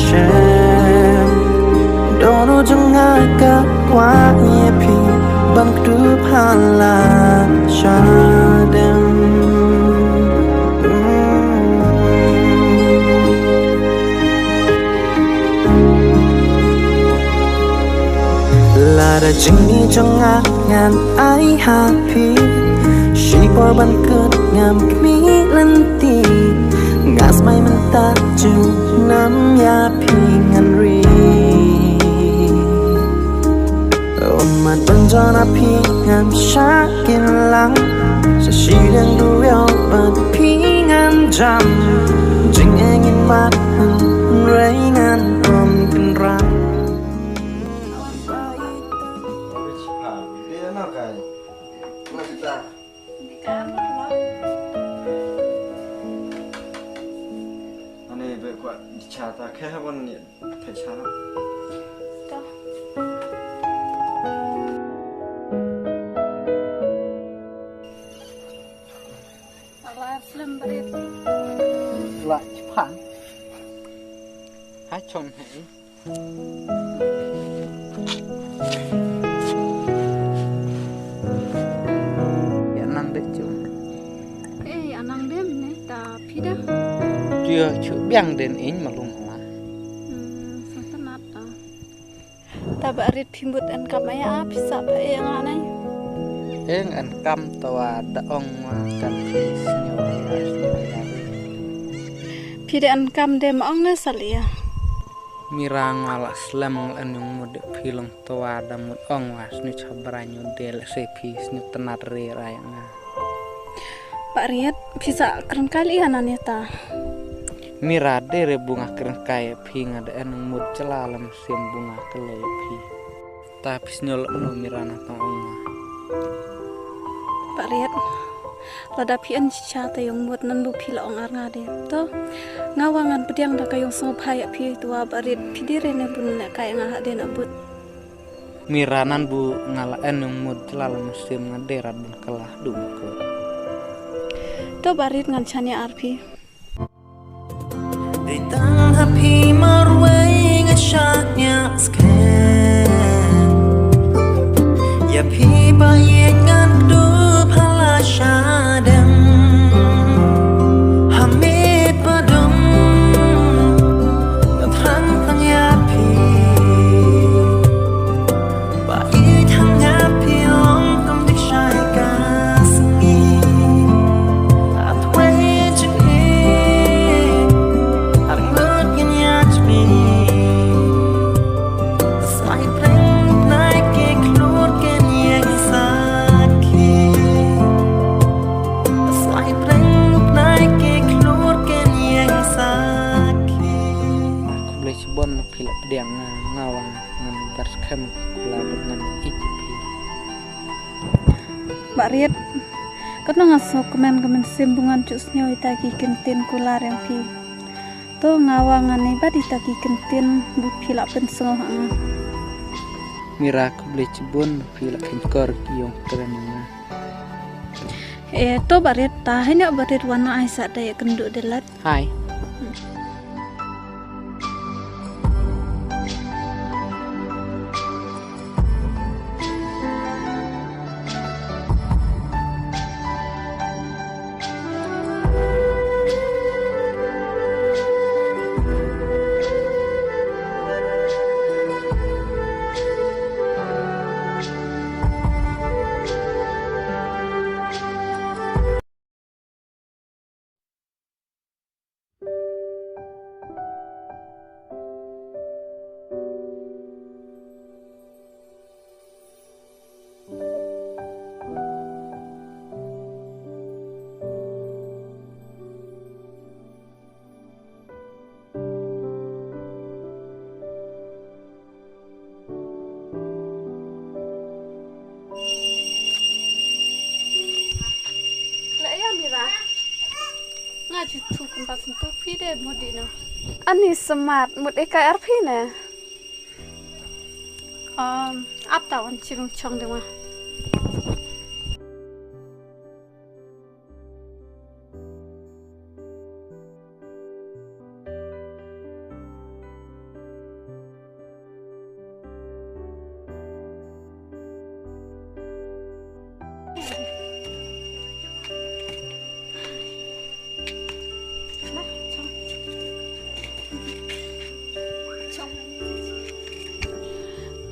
shem dono jangaga kwa yepi bang tu phala shadem Lara jingi jonga ngan ai happy She por ban kut ngam kmi lanti Ngas mai menta ju nam ya pi ngan ri Omat banjona pi ngam shakin lang Sa shidang duyo bat pi ngan jam Jing engin mat ray ngan om kan ra Chata kayak apa nih? Kayak cara. Salah film berit. Lah Jepang. Hai chồng hãy. Ya nang deh cuy. Anang dem nih, tapi dah. Chưa chữ biang đến in mà luôn hả? Santanat dah. Tapi berit pimbut en kamaya bisa apa yang aneh? An kam tawa da ong kan fisnya Pide en kam dem ong na salia. Mirang ala slam an yung mode film tawa da mud ong was ni cabranyo del sepis ni tenat re rayang. Pak Riet bisa keren kali anaknya ta. Mirade re bunga keren kaya pinga da enung mud celalam sim bunga kelepi. Tapi nyol no mirana taong. Pak Riet lada pian cicata yung mud nan lu pila ong arngade. To ngawangan pediang da kayong sopai pi tua Pak Riet pidire ne bun ne kaya ngah de na but. Miranan bu ngala enung mud celalam sim ngaderat bun kalah dumko. To barit ngan chanya arpi. They tang happy marway ngashaknya scan. Ya pi ba yengan du phala shadem. Hamid padum ngatang tang ya pi. Ba i thang ya pi long tam dik shai ka singi. Bon pila pediang ngawang ngan barskem kula dengan ICP. Mbak Riet, kena ngaso kemen sembungan cusnya itagi kentin kular yang pi. To ngawangan iba ditagi kentin bu pila pensengoh anga. Mira aku beli cebon pila kenkor kiyong kerennya. To Mbak Riet tahan ya Mbak Riet warna aisyah daya kenduk delat. Hai. Mira, ngaji tuh tempat sentuh pide modino. Ani smart mod EKRP ne. Apa tawan cimung chong dema.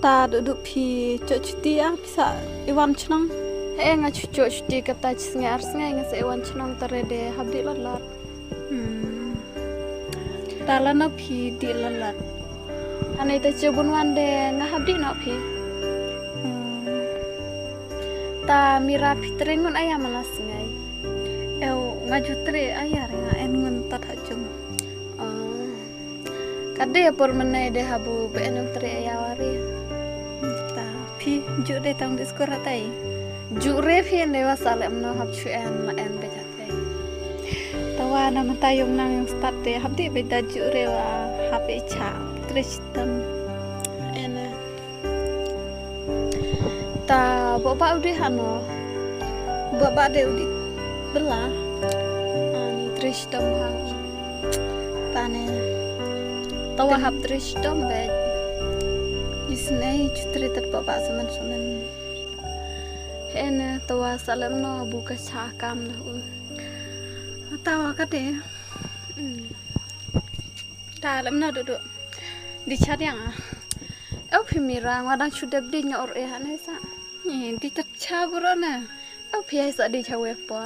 ta duduk pi cok cuti ah bisa iwan cenang. Nga cuti kata cisngai arsngai nga sewan cenang terede habdi lalat. Dalana pi di lalat. Anai ta cebun wande nga habdi no pi. Ta mira pitrengun ayam malas ngai. Ngaju tre ayar nga engun tat hajung. Kade por menai de habu be enung tre ayawari. Ta pi juk de tang diskura tai. Jure fi dewa salem no hab chu en be jatai. Tawa na matayong nang yung start de habdi be da juk re wa hape cha tristam. Ena. Ta boba udi hano. Baba de udi bela Ani tristam ha. tane. Tawa hab tristam be. Isnai cutri tat baba sunan. Ena tawa salem no buka cakam dah. Tawa kade. Dalam na duduk di cariang ah. Au pimirang wadang sudah bdi nyor hane sa. Ni di tat cabrona. Au pi sa di cawe po.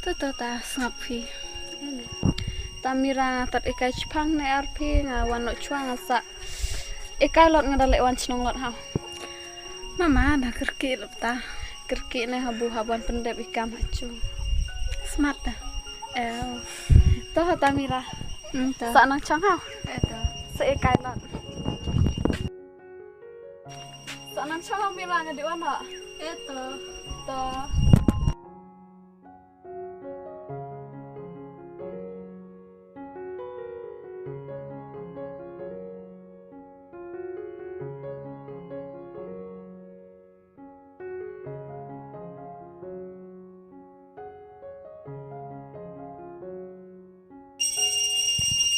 Ta snapi. Tamira tat ikai chpang ne arpi nga wanok chuang sa. Ikai lot nga dalek wan chnong lot ha. Mama na kerki lepta. Kerki ne habuan pendep ikam hacu. Smart dah. Toh tamira. Ta. Sa nang chang ha. Eta. Sa ikai lot. Sa nang chang mira nga di wana. Eta. Toh.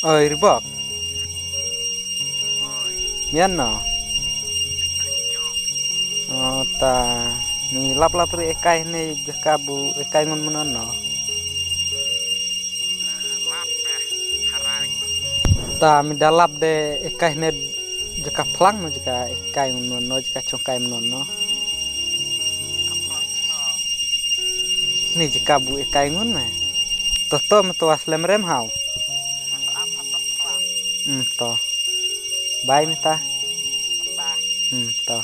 Oi ribok. Mian no. Ta mi lap ri ekai ne jakabu ekai ngun menon no. Ta mi dalap de ekai ne jaka plang no jaka ekai ngun menon no jaka chongkai menon no. Ni jakabu ekai ngun ne. Toto metuas lemrem hau. To. Bye mita. Bye. To.